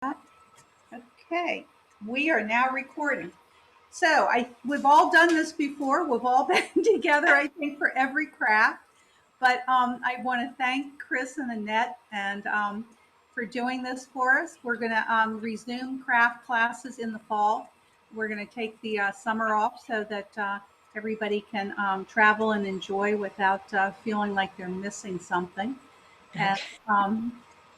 Okay, we are now recording. So we've all done this before. We've all been together, I think, for every craft. But I want to thank Chris and Annette and for doing this for us. We're going to resume craft classes in the fall. We're going to take the summer off so that everybody can travel and enjoy without feeling like they're missing something.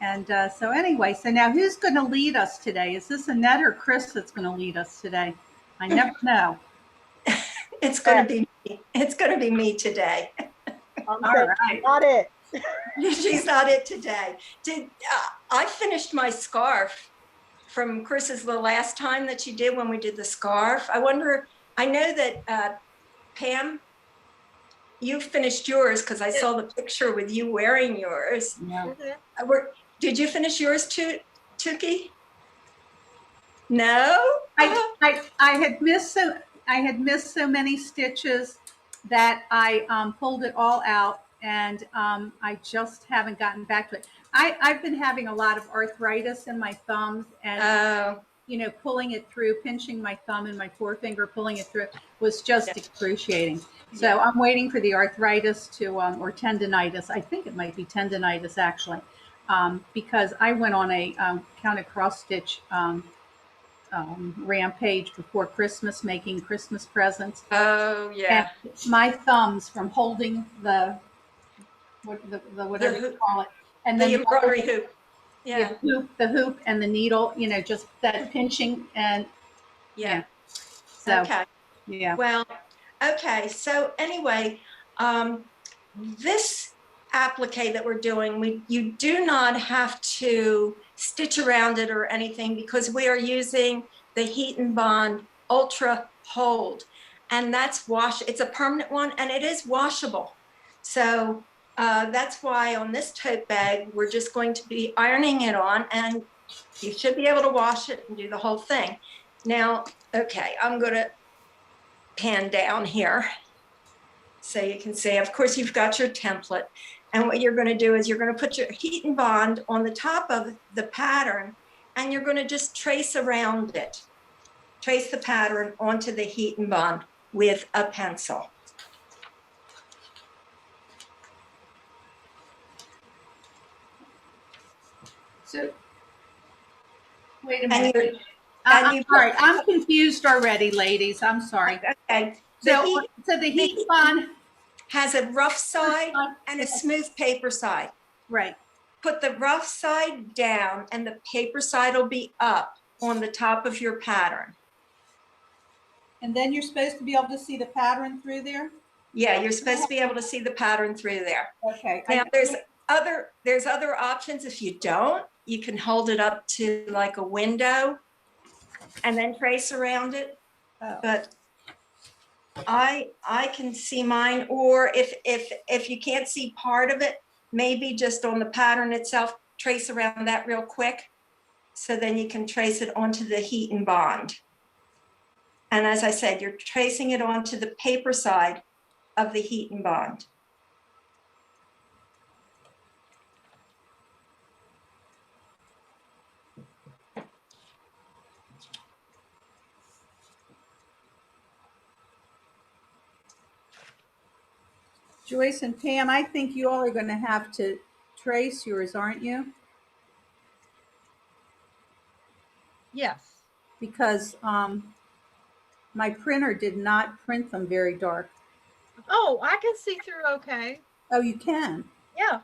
And so anyway, so now who's going to lead us today? Is this Annette or Chris that's going to lead us today? I never know. It's going to be me. It's going to be me today. All right. Not it. She's not it today. I finished my scarf from Chris's the last time that she did when we did the scarf. I wonder, I know that Pam, you finished yours because I saw the picture with you wearing yours. Yeah. Did you finish yours too, Tukey? No? I had missed so many stitches that I pulled it all out, and I just haven't gotten back to it. I've been having a lot of arthritis in my thumbs, and pulling it through, pinching my thumb and my forefinger, pulling it through was just excruciating. So I'm waiting for the arthritis to, or tendonitis. I think it might be tendonitis actually, because I went on a counted cross stitch rampage before Christmas, making Christmas presents. Oh yeah. And my thumbs from holding the whatever you call it, and then the embroidery hoop. Yeah, the hoop and the needle. Just that pinching and yeah. So okay. Yeah. Well, okay. So anyway, this applique that we're doing, you do not have to stitch around it or anything because we are using the Heat and Bond Ultra Hold, and that's it's a permanent one and it is washable. So that's why on this tote bag, we're just going to be ironing it on, and you should be able to wash it and do the whole thing. Now, okay, I'm going to pan down here so you can see. Of course, you've got your template. And what you're going to do is you're going to put your Heat and Bond on the top of the pattern, and you're going to just trace around it. Trace the pattern onto the Heat and Bond with a pencil. So, wait a minute. I'm sorry. I'm confused already, ladies. I'm sorry. Okay. So the Heat Bond has a rough side and a smooth paper side. Right. Put the rough side down and the paper side will be up on the top of your pattern. And then you're supposed to be able to see the pattern through there? Yeah, you're supposed to be able to see the pattern through there. Okay. Now there's other options. If you don't, you can hold it up to like a window and then trace around it. Oh. But I can see mine, or if you can't see part of it, maybe just on the pattern itself, trace around that real quick. So then you can trace it onto the Heat and Bond. And as I said, you're tracing it onto the paper side of the Heat and Bond. Joyce and Pam, I think you all are going to have to trace yours, aren't you? Yes. Because my printer did not print them very dark. Oh, I can see through okay. Oh, you can? Yeah.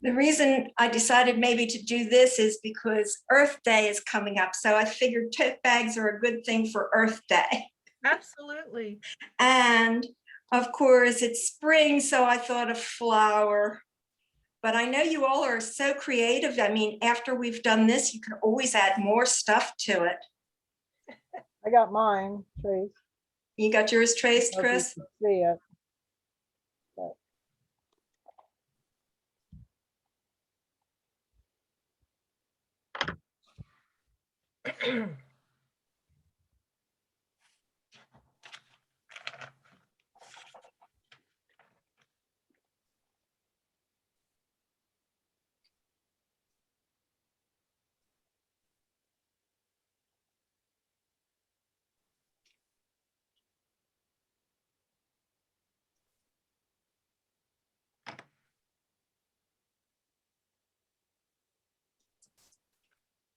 The reason I decided maybe to do this is because Earth Day is coming up. So I figured tote bags are a good thing for Earth Day. Absolutely. And of course, it's spring, so I thought of flower. But I know you all are so creative. I mean, after we've done this, you can always add more stuff to it. I got mine, Trace. You got yours traced, Hope you Chris? can see it. But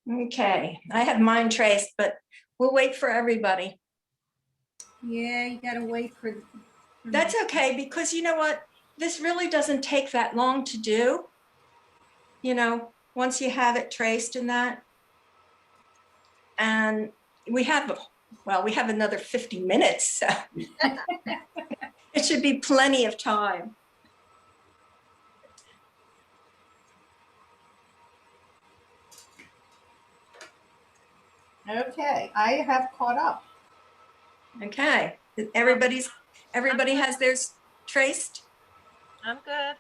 Okay, I have mine traced, but we'll wait for everybody. Yeah, you gotta wait for. That's okay, because you know what? This really doesn't take that long to do. You know, once you have it traced in that. And we have, well, we have another 50 minutes, so it should be plenty of time. Okay, I have caught up. Okay, everybody has theirs traced? I'm good.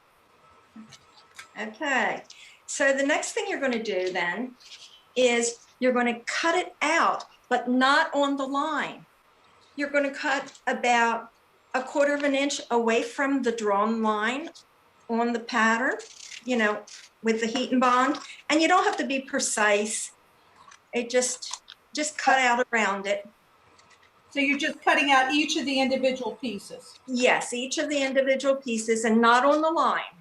Okay, so the next thing you're going to do then is you're going to cut it out, but not on the line. You're going to cut about 1/4 of an inch away from the drawn line on the pattern, you know, with the heat and bond. And you don't have to be precise. It just cut out around it. So you're just cutting out each of the individual pieces. Yes, each of the individual pieces and not on the line.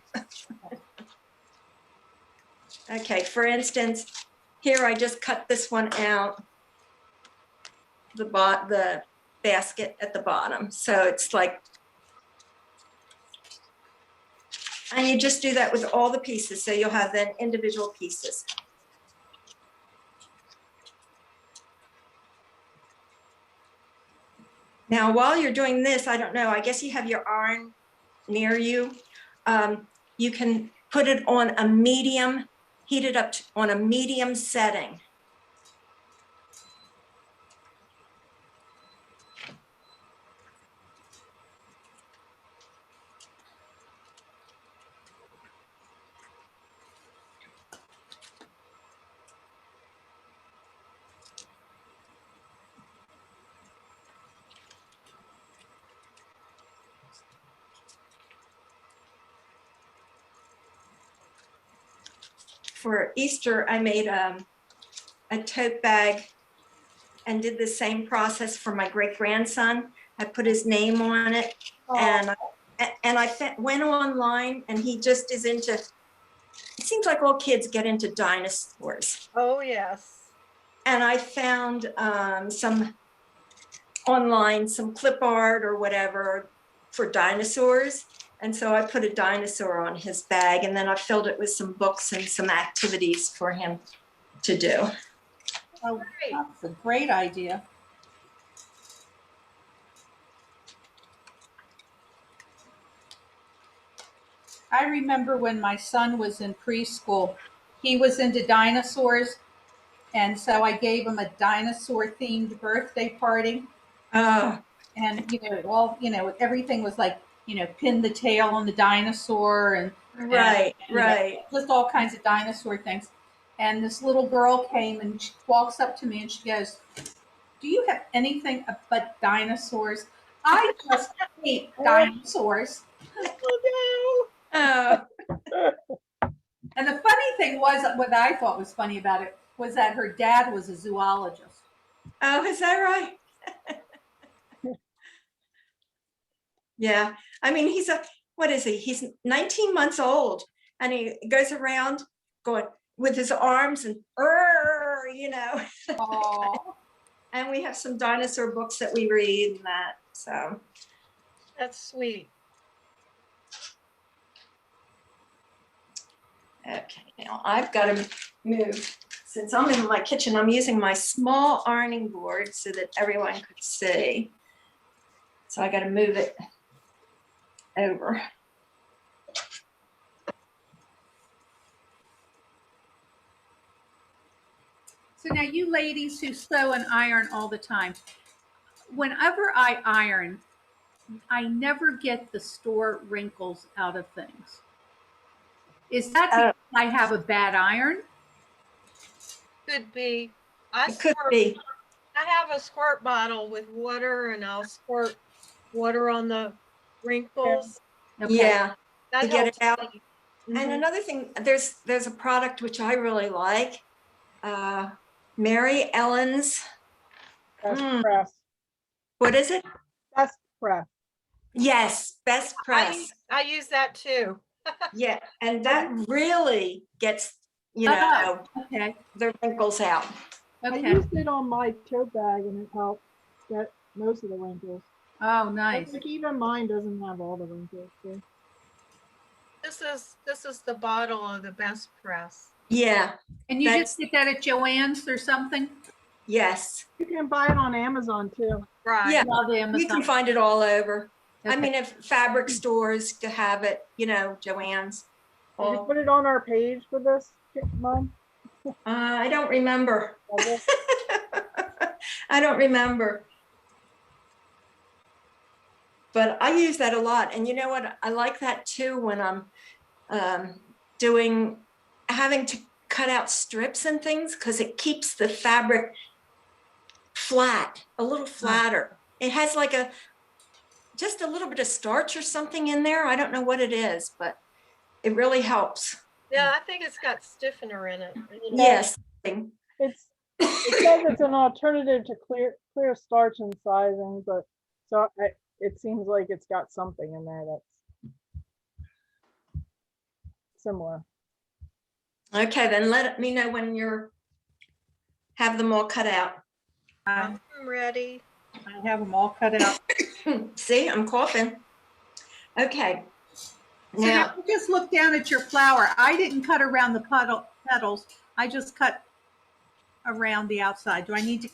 Okay, for instance, here I just cut this one out, the basket at the bottom. So it's like, and you just do that with all the pieces. So you'll have then individual pieces. Now, while you're doing this, I don't know, I guess you have your iron near you. You can put it on a medium, heat it up on a medium setting. For Easter, I made a tote bag and did the same process for my great-grandson. I put his name on it, and I went online, and he just is into, it seems like all kids get into dinosaurs. Oh, yes. And I found some online, some clip art or whatever for dinosaurs. And so I put a dinosaur on his bag, and then I filled it with some books and some activities for him to do. Oh, that's a great idea. I remember when my son was in preschool, he was into dinosaurs. And so I gave him a dinosaur themed birthday party. Oh, And, everything was like, pin the tail on the dinosaur and right, and, right. just all kinds of dinosaur things. And this little girl came and she walks up to me and she goes, "Do you have anything but dinosaurs? I just hate dinosaurs." Oh, Oh, And the funny thing was, what I thought was funny about it was that her dad was a zoologist. oh, is that right? Yeah, I mean, what is he? He's 19 months old, and he goes around going with his arms and, you know. Oh, And we have some dinosaur books that we read and that, so. that's sweet. Okay, now I've got to move. Since I'm in my kitchen, I'm using my small ironing board so that everyone could see. So I got to move it over. So now you ladies who sew and iron all the time, whenever I iron, I never get the store wrinkles out of things. Is that Uh, because I have a bad iron? Could be. I It could squirt. be. I have a squirt bottle with water, and I'll squirt water on the wrinkles. Okay. Yeah, That to get it helps out. me. And Mhm. another thing, there's a product which I really like. Mary Ellen's. Best Mm, press. what is it? Best press. Yes, Best Press. I use that too. Yeah, and that really gets, you Oh, know, okay. the wrinkles out. I Okay. used it on my tote bag and it helped get most of the wrinkles. Oh, I nice. think even mine doesn't have all the wrinkles. So. This is the bottle of the Best Press. Yeah, And you that's, just get that at Joann's or something? yes. You can buy it on Amazon too. Right. Yeah, Love you Amazon. can find it all over. I Okay. mean, if fabric stores to have it, you know, Joann's. Did you put it on our page for this, Mom? I don't remember. Was it? I don't remember. But I use that a lot. And you know what? I like that too when I'm having to cut out strips and things, because it keeps the fabric flat, a little flatter. It has like just a little bit of starch or something in there. I don't know what it is, but it really helps. Yeah, I think it's got stiffener in it. Yes. It says it's an alternative to clear starch and sizing, but it seems like it's got something in there that's similar. Okay, then let me know when have them all cut out. I'm ready. I have them all cut out. See, I'm coughing. Okay. So now you just look down at your flower. I didn't cut around the petals. I just cut around the outside. Do I need to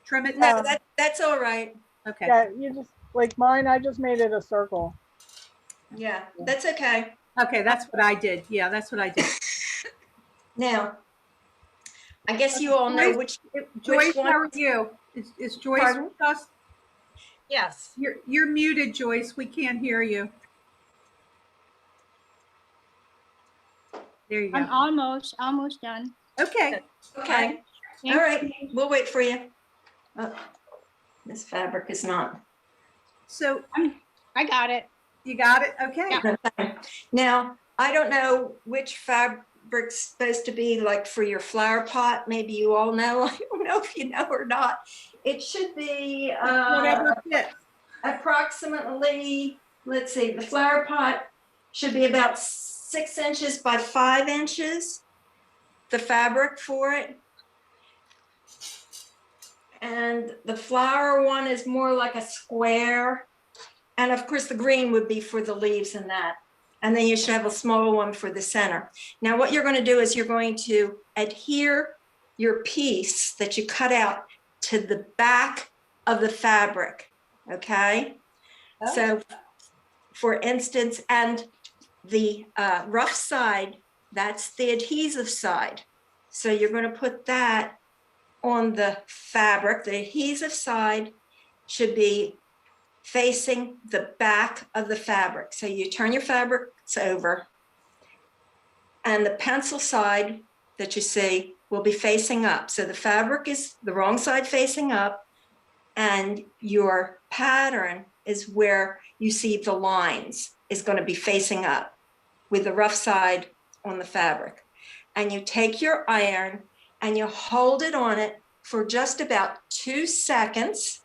trim it? No, that's all right. Okay. Yeah, you just like mine. I just made it a circle. Yeah, that's okay. Okay, that's what I did. Yeah, that's what I did. Now, I guess you all know which Joyce, one. how are you? Is Joyce Pardon? with us? Yes. You're muted, Joyce. We can't hear you. There you go. I'm almost done. Okay. Okay. All right. We'll wait for you. Oh, this fabric is not. So I got it. you got it? Okay. Yeah. Now, I don't know which fabric's supposed to be like for your flower pot. Maybe you all know. I don't know if you know or not. It should be Whatever fits. approximately, let's see, the flower pot should be about 6 inches by 5 inches, the fabric for it. And the flower one is more like a square. And of course, the green would be for the leaves and that. And then you should have a smaller one for the center. Now, what you're going to do is you're going to adhere your piece that you cut out to the back of the fabric, okay? Oh. So, for instance, and the rough side, that's the adhesive side. So you're going to put that on the fabric. The adhesive side should be facing the back of the fabric. So you turn your fabrics over, and the pencil side that you see will be facing up. So the fabric is the wrong side facing up, and your pattern is where you see the lines is going to be facing up with the rough side on the fabric. And you take your iron and you hold it on it for just about 2 seconds,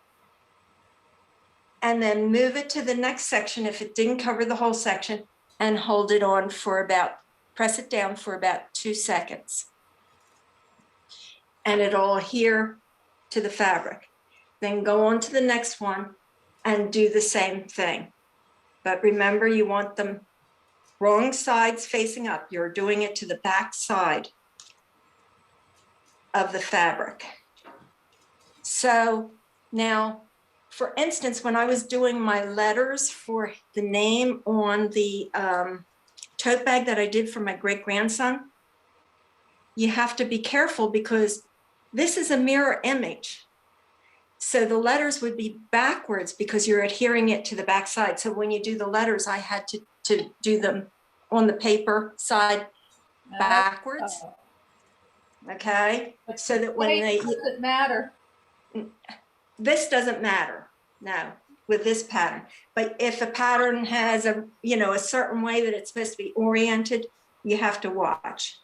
and then move it to the next section if it didn't cover the whole section, and hold it on for press it down for about 2 seconds. And it'll adhere to the fabric. Then go on to the next one and do the same thing. But remember, you want them wrong sides facing up. You're doing it to the back side of the fabric. So now for instance, when I was doing my letters for the name on the tote bag that I did for my great-grandson, you have to be careful because this is a mirror image. So the letters would be backwards because you're adhering it to the back side. So when you do the letters, I had to do them on the paper side backwards. Oh. Okay, so that when Wait, they, doesn't matter. this doesn't matter, no, with this pattern. But if a pattern has a, you know, a certain way that it's supposed to be oriented, you have to watch.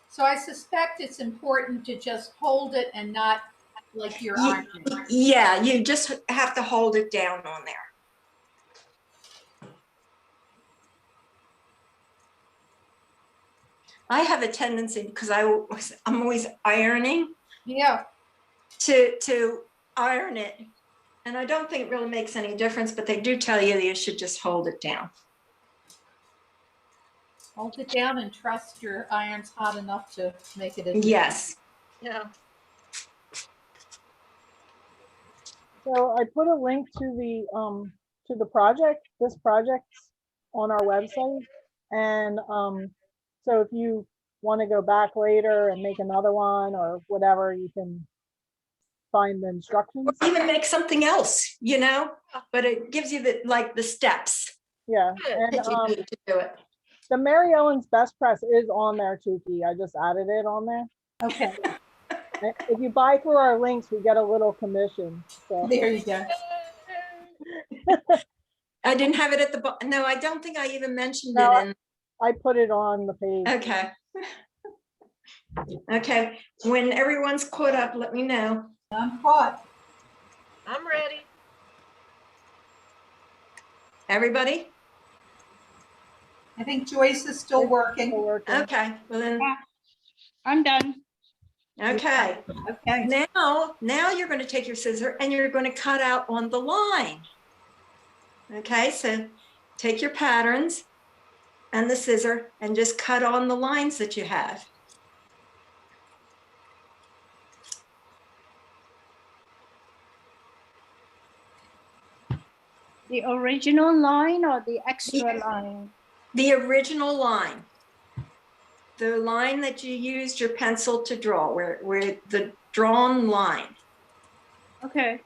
So I suspect it's important to just hold it and not like you're ironing. Yeah, you just have to hold it down on there. I have a tendency, because I'm always ironing, Yeah. to iron it. And I don't think it really makes any difference, but they do tell you that you should just hold it down. Hold it down and trust your iron's hot enough to make it as Yes. Yeah. So I put a link to the project, this project's on our website. And so if you want to go back later and make another one or whatever, you can find the instructions. Or even make something else, you know, but it gives you the, like, the steps Yeah. Good. And that you need to do it. the Mary Ellen's Best Press is on there, Tuki. I just added it on there. Okay, And if you buy through our links, we get a little commission. So there you go. I didn't have it at the, no, I don't think I even mentioned No, it in. I put it on the page. Okay. Okay, when everyone's caught up, let me know. I'm caught. I'm ready. Everybody? I think Joyce is still Still working. working. Okay, well then, I'm done. okay. Okay. Now you're going to take your scissor and you're going to cut out on the line. Okay, so take your patterns and the scissor and just cut on the lines that you have. The original line or the extra line? The original line. The line that you used your pencil to draw, where the drawn line. Okay.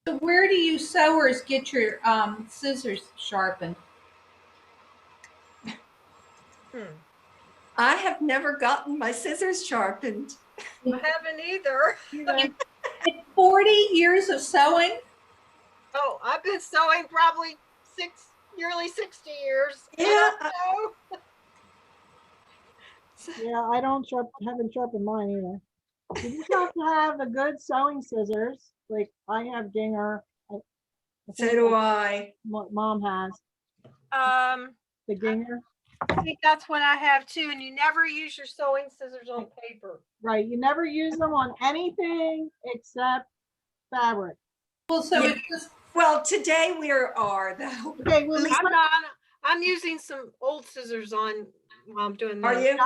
So where do you sewers get your scissors sharpened? I have never gotten my scissors sharpened. I haven't either. In 40 years of sewing? Oh, I've been sewing probably nearly 60 years. Yeah. I don't know. Yeah, I don't haven't sharpened mine either. You just have to have a good sewing scissors. Like I have Ginger. I So think do that's I. what Mom has. The I Ginger. think that's what I have too. And you never use your sewing scissors on paper. Right. You never use them on anything except fabric. Well, so Yeah. it's just, Well, today we are though. Okay, well, At least I'm not. I'm using some old scissors on while I'm doing are this. you?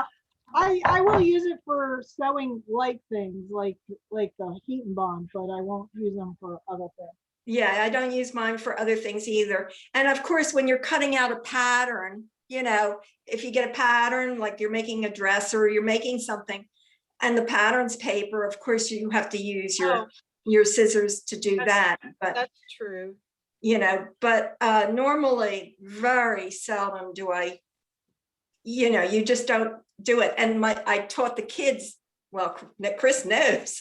I will use it for sewing light things like the heat and bond, but I won't use them for other things. Yeah, I don't use mine for other things either. And of course, when you're cutting out a pattern, you know, if you get a pattern, like you're making a dress or you're making something and the pattern's paper, of course, you have to use your scissors to do that. But, That's true. you know, but normally very seldom do I, you know, you just don't do it. And I taught the kids, well, Chris knows.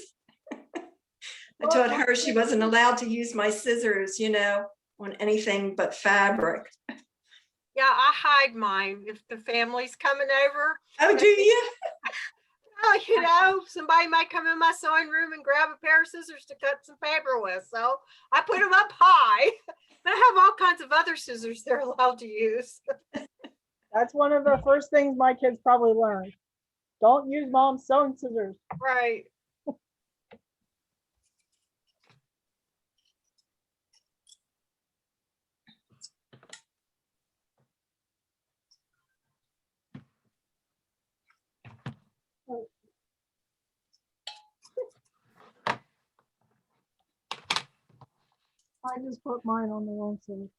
I told her she wasn't allowed to use my scissors, you know, on anything but fabric. Yeah, I hide mine if the family's coming over. Oh, do you? Oh, you know, somebody might come in my sewing room and grab a pair of scissors to cut some paper with. So I put them up high. But I have all kinds of other scissors they're allowed to use. That's one of the first things my kids probably learned. Don't use Mom's sewing scissors. Right. I just put mine on the wrong side.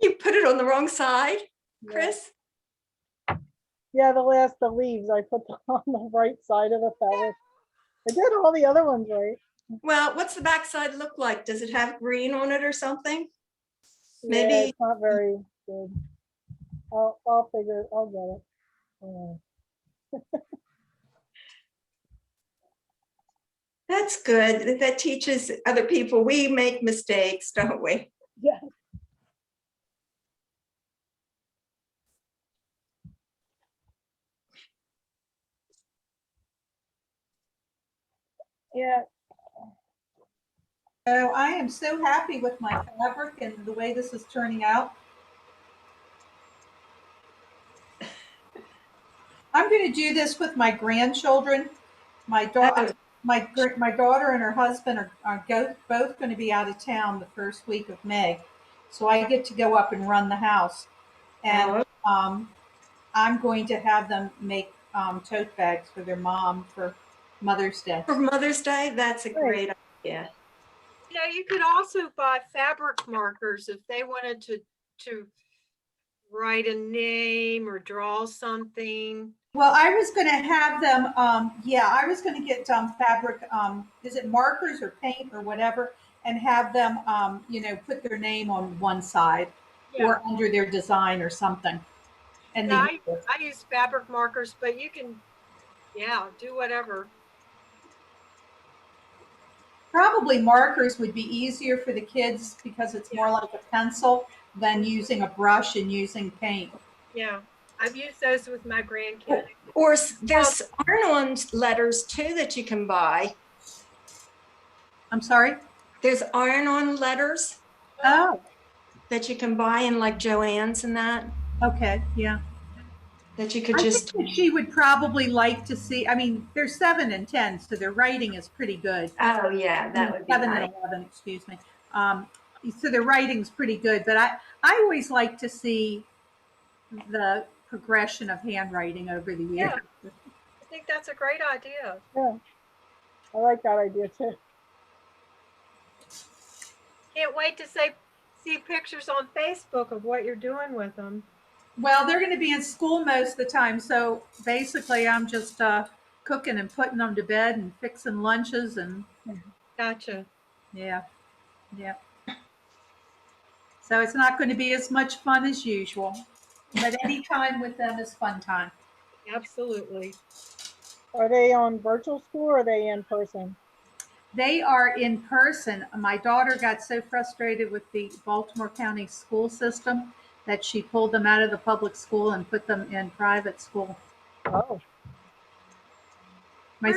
You put it on the wrong side, Chris? Yeah, the leaves, I put them on the right side of the fabric. I did all the other ones right. Well, what's the back side look like? Does it have green on it or something? Yeah, Maybe. it's not very good. I'll figure it, I'll get it. That's good. That teaches other people. We make mistakes, don't we? Yeah. Yeah, oh, I am so happy with my fabric and the way this is turning out. I'm going to do this with my grandchildren. My daughter, my daughter and her husband are both going to be out of town the first week of May, so I get to go up and run the house, and I'm going to have them make tote bags for their mom for Mother's Day. For Mother's Day, that's a great idea. You know, you could also buy fabric markers if they wanted to write a name or draw something. Well, I was going to have them. I was going to get fabric. Is it markers or paint or whatever, and have them, put their name on one side or under their design or something. And Yeah, I use fabric markers, but you can, do whatever. probably markers would be easier for the kids because it's more like a pencil than using a brush and using paint. Yeah, I've used those with my grandkids. Or there's iron-on letters too that you can buy. I'm sorry? There's iron-on letters Oh, that you can buy in like Joann's and that. okay, yeah. That you could I just. think that she would probably like to see. I mean, they're 7 and 10, so their writing is pretty good. Oh yeah, that would be 7 nice. and 11, excuse me. So their writing's pretty good, but I always like to see the progression of handwriting over the years. Yeah. I think that's a great idea. yeah. I like that idea too. Can't wait to see pictures on Facebook of what you're doing with them. Well, they're going to be in school most of the time, so basically I'm just cooking and putting them to bed and fixing lunches and Gotcha. yeah. So it's not going to be as much fun as usual, but any time with them is fun time. Absolutely. Are they on virtual school or are they in person? They are in person. My daughter got so frustrated with the Baltimore County school system that she pulled them out of the public school and put them in private school. Oh, My,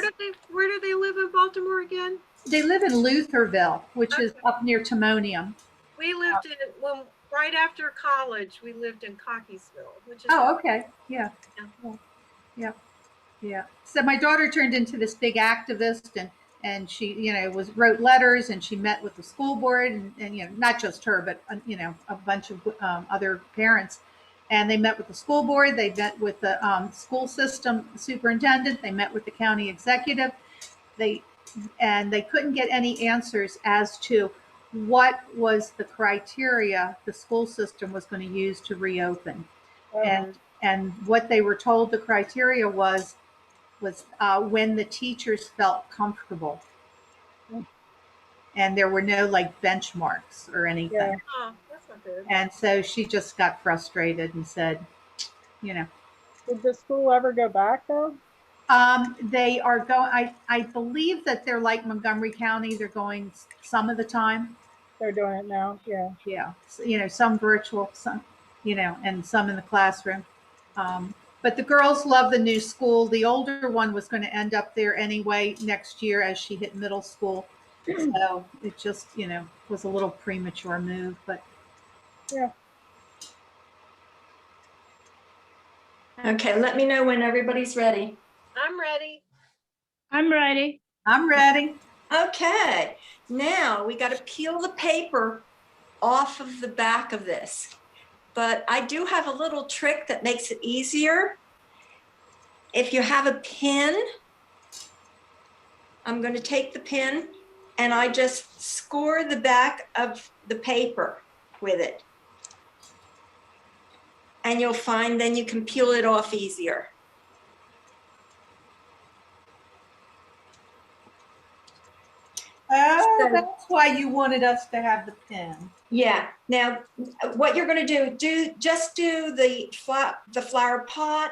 Where do they live in Baltimore again? they live in Lutherville, which is Okay. up near Timonium. We lived in, well, right after college, we lived in Cockeysville, which is. Oh, okay. Yeah. Yeah. Yeah. Yeah. So my daughter turned into this big activist, and she, wrote letters, and she met with the school board, and not just her, but a bunch of other parents. And they met with the school board. They met with the school system superintendent. They met with the county executive. They and they couldn't get any answers as to what was the criteria the school system was going to use to reopen. And and what they were told the criteria was when the teachers felt comfortable, and there were no like benchmarks or anything. yeah. Oh, that's not good. And so she just got frustrated and said, Did the school ever go back though? they are going. I believe that they're like Montgomery County. They're going some of the time. They're doing it now. Yeah. Yeah, so, some virtual, some, and some in the classroom. But the girls love the new school. The older one was going to end up there anyway next year as she hit middle school. So it just, was a little premature move, but Yeah. Okay, let me know when everybody's ready. I'm ready. I'm ready. I'm ready. Okay, now we got to peel the paper off of the back of this. But I do have a little trick that makes it easier. If you have a pin, I'm going to take the pin and I just score the back of the paper with it. And you'll find then you can peel it off easier. Oh, that's why you wanted us to have the pin. Yeah. Now, what you're going to do just do the flower pot,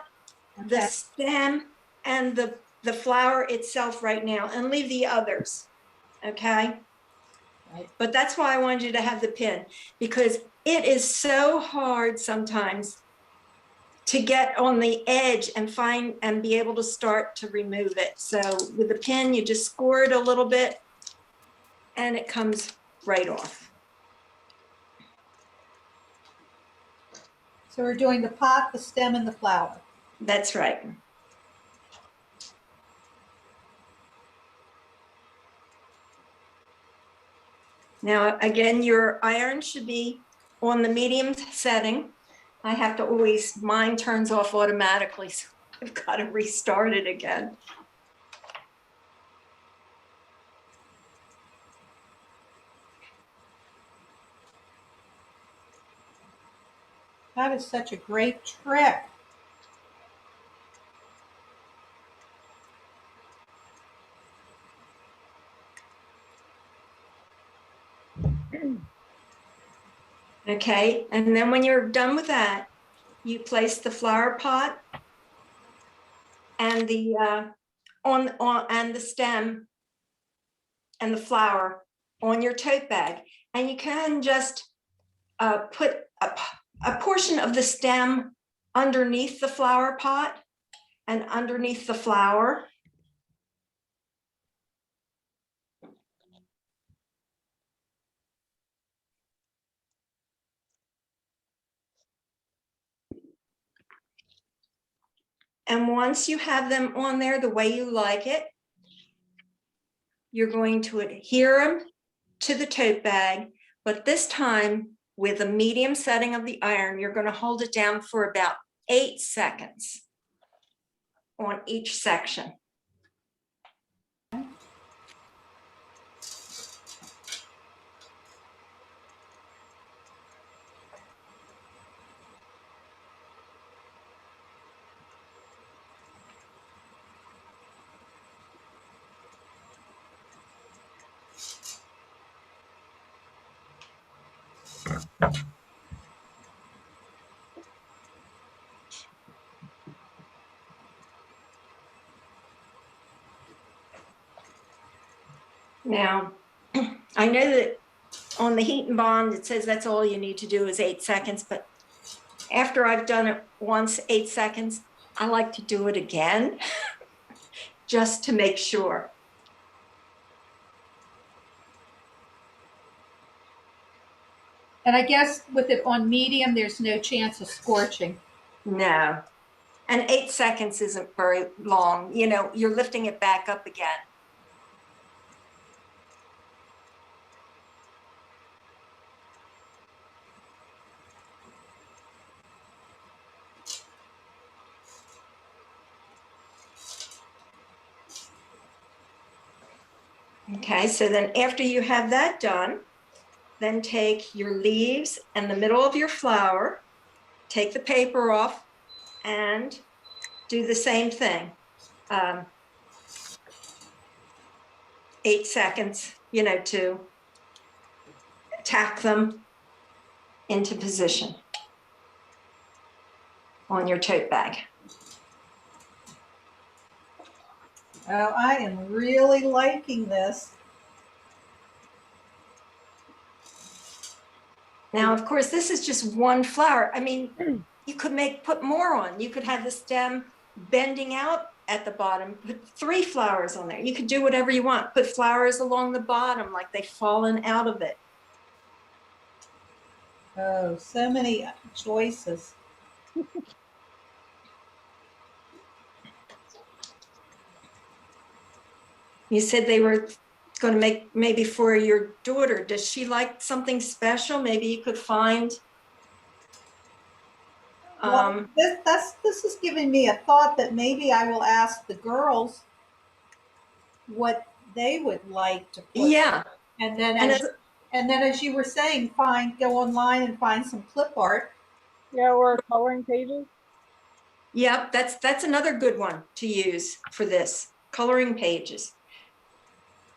the Okay. stem, and the flower itself right now, and leave the others. Okay. Right. But that's why I wanted you to have the pin, because it is so hard sometimes to get on the edge and find and be able to start to remove it. So with the pin, you just score it a little bit and it comes right off. So we're doing the pot, the stem, and the flower. That's right. Now, again, your iron should be on the medium setting. I have to always, mine turns off automatically, so I've got to restart it again. That is such a great trick. Okay, and then when you're done with that, you place the flower pot and the and the stem and the flower on your tote bag, and you can just put a portion of the stem underneath the flower pot and underneath the flower. And once you have them on there the way you like it, you're going to adhere them to the tote bag, but this time with a medium setting of the iron, you're going to hold it down for about 8 seconds on each section. Now, I know that on the heat and bond, it says that's all you need to do is 8 seconds, but after I've done it once, 8 seconds, I like to do it again, just to make sure. And I guess with it on medium, there's no chance of scorching. No. And 8 seconds isn't very long. You know, you're lifting it back up again. Okay, so then after you have that done, then take your leaves and the middle of your flower, take the paper off, and do the same thing. 8 seconds, you know, to tack them into position on your tote bag. Oh, I am really liking this. Now, of course, this is just one flower. I mean, you could put more on. You could have the stem bending out at the bottom, put 3 flowers on there. You could do whatever you want. Put flowers along the bottom like they've fallen out of it. Oh, so many choices. You said they were going to make maybe for your daughter. Does she like something special? Maybe you could find. Well, this is giving me a thought that maybe I will ask the girls what they would like to put. Yeah. And then And as you were saying, go online and find some clip art. Yeah, or coloring pages. Yep, that's another good one to use for this, coloring pages.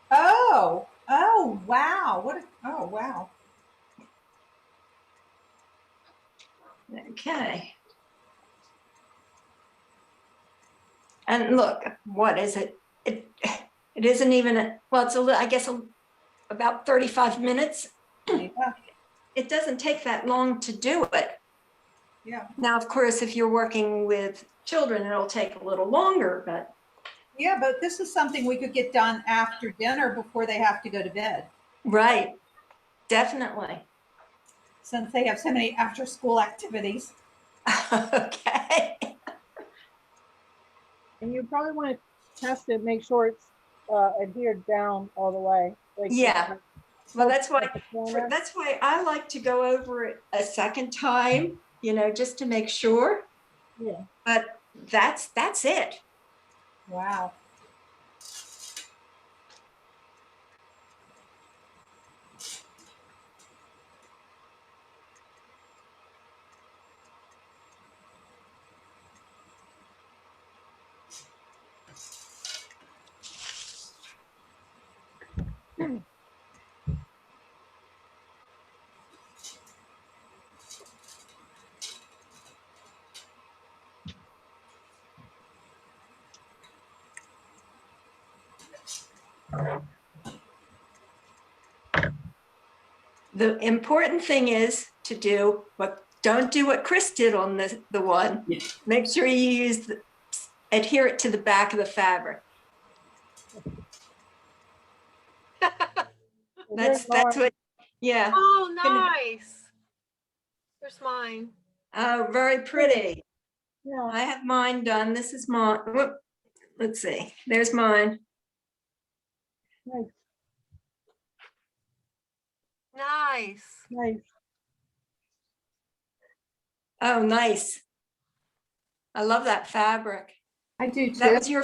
Oh, wow. Oh, wow. Okay. And look, what is it? It isn't even, well, it's I guess about 35 minutes. Yeah. It doesn't take that long to do it. Yeah. Now, of course, if you're working with children, it'll take a little longer, but. Yeah, but this is something we could get done after dinner before they have to go to bed. Right, definitely. Since they have so many after school activities. Okay. And you probably want to test it, make sure it's adhered down all the way. Like, Yeah. Well, that's why corner. that's why I like to go over it a second time, you know, just to make sure. Yeah. But that's it. Wow. The important thing is to don't do what Chris did on the one. Make sure you adhere it to the back of the fabric. That's what, yeah. Oh, nice. There's mine. Oh, very pretty. Yeah. I have mine done. This is mine. Whoop. Let's see. There's mine. Nice. Nice. Nice. Oh, nice. I love that fabric. I do too. That was your.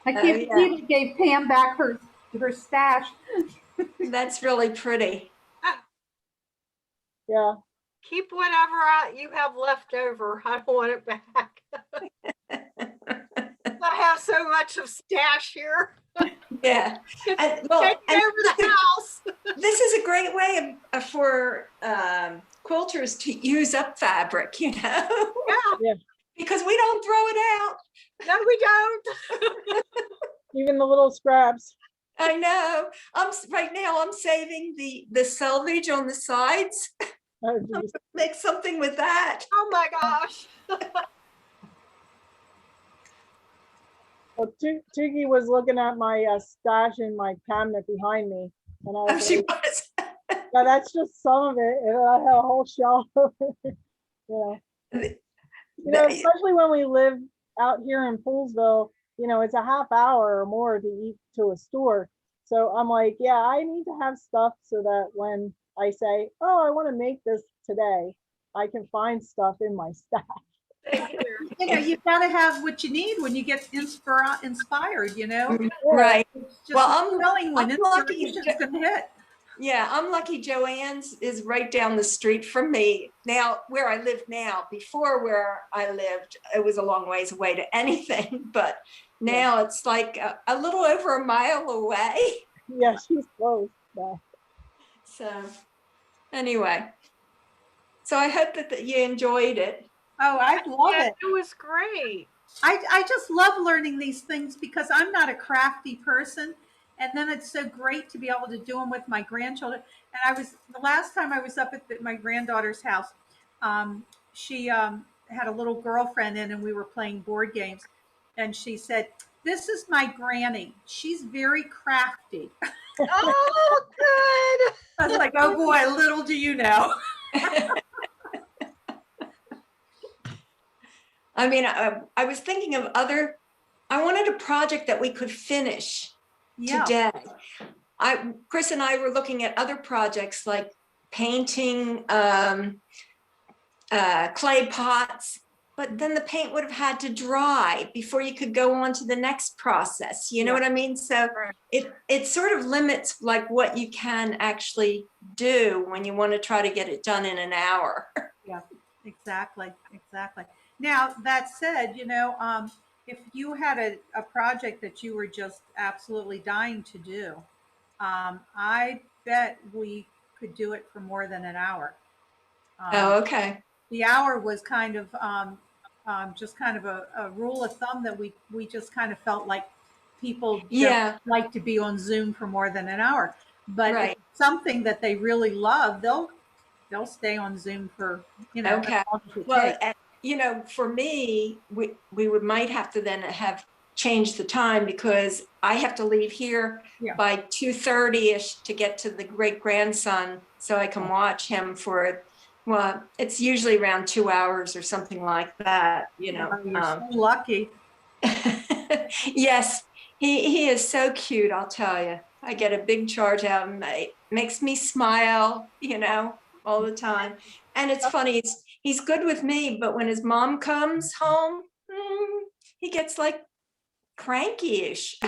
I can't believe it gave Pam back her stash. That's really pretty. Yeah. Keep whatever you have left over. I don't want it back. I have so much of stash here. Yeah. And, well, Take it over the house. This is a great way for quilters to use up fabric, you know? Yeah. Because we don't throw it out. No, we don't. Even the little scraps. I know. Right now I'm saving the selvage on the sides Oh, geez. Make something with that. Oh my gosh. Well, Tiki was looking at my stash in my cabinet behind me, and I Oh, was she like, was. yeah, that's just some of it, and I had a whole shelf. Especially when we live out here in Poolsville, it's a half hour or more to eat to a store. So I'm like, yeah, I need to have stuff so that when I say, oh, I want to make this today, I can find stuff in my stash. You've got to have what you need when you get inspired, Right. It's just Well, telling when I'm lucky. inspiration's going to hit. Yeah, I'm lucky Joanne's is right down the street from me. Now, where I live now, before where I lived, it was a long ways away to anything, but now it's like a little over a mile away. Yeah, she's close. Yeah. So anyway, so I hope that you enjoyed it. Oh, I love Yeah, it. it was great. I just love learning these things because I'm not a crafty person. And then it's so great to be able to do them with my grandchildren. And the last time I was up at my granddaughter's house, she had a little girlfriend in and we were playing board games. And she said, "This is my granny. She's very crafty." Oh, good. I was like, oh boy, little do you know. I mean, I was thinking of I wanted a project that we could finish today. Chris and I were looking at other projects like painting clay pots, but then the paint would have had to dry before you could go on to the next process. You know what I mean? So it sort of limits like what you can actually do when you want to try to get it done in an hour. Yeah, exactly. Now, that said, if you had a project that you were just absolutely dying to do, I bet we could do it for more than an hour. Oh, okay. The hour was kind of just kind of a rule of thumb that we just kind of felt like people don't like to be on Zoom for more than an hour. But if it's something that they really love, they'll stay on Zoom for Okay. as long as it Well, takes. for me, we might have to then have changed the time because I have to leave here by 2:30ish to get to the great grandson so I can watch him for. Well, it's usually around 2 hours or something like that. You're so lucky. Yes, he is so cute. I'll tell you. I get a big charge out of him. It makes me smile, all the time. And it's funny. He's good with me, but when his mom comes home, he gets like cranky-ish.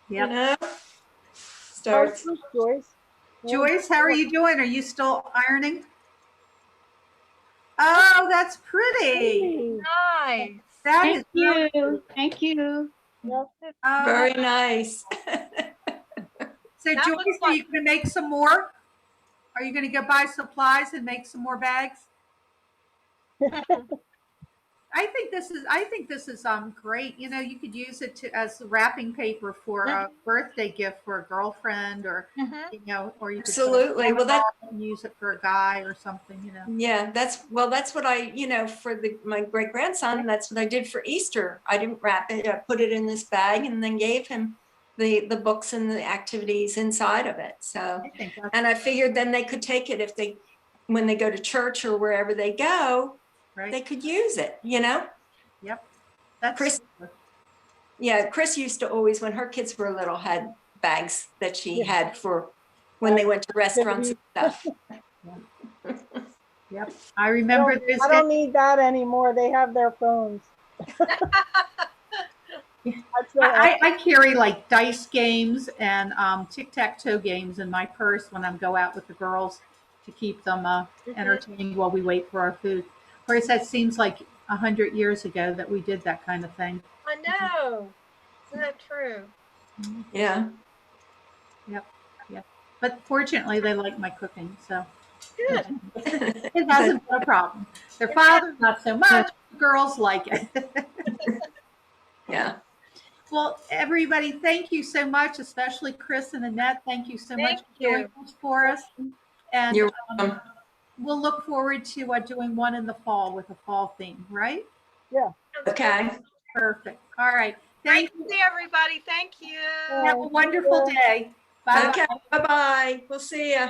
Yeah. Starts. Joyce, how are you doing? Are you still ironing? Oh, that's pretty. Nice. Thank you. Thank you. Very nice. So Joyce, are you going to make some more? Are you going to go buy supplies and make some more bags? I think this is great. You could use it as wrapping paper for a birthday gift for a girlfriend, or or you could absolutely. Well, that use it for a guy or something. Yeah, that's what I for my great grandson. That's what I did for Easter. I didn't wrap it. I put it in this bag and then gave him the books and the activities inside of it. So, and I figured then they could take it when they go to church or wherever they go. Right. They could use it, Yep. That's Chris. Yeah, Chris used to always, when her kids were little, had bags that she had for when they went to restaurants and stuff. Yep, I remember. I don't need that anymore. They have their phones. I carry like dice games and tic-tac-toe games in my purse when I go out with the girls to keep them entertained while we wait for our food. Of course, that seems like 100 years ago that we did that kind of thing. I know. Isn't that true? Yeah. Yep. But fortunately, they like my cooking, so good. It hasn't been a problem. Their father, not so much. Girls like it. Yeah. Well, everybody, thank you so much, especially Chris and Annette. Thank you so much Thank for doing you. this for us. And You're welcome. we'll look forward to doing one in the fall with a fall theme, right? Okay. Perfect. All right. Great Thank to you. see everybody. Thank you. Have a wonderful day. Bye. Okay. Bye-bye. We'll see you.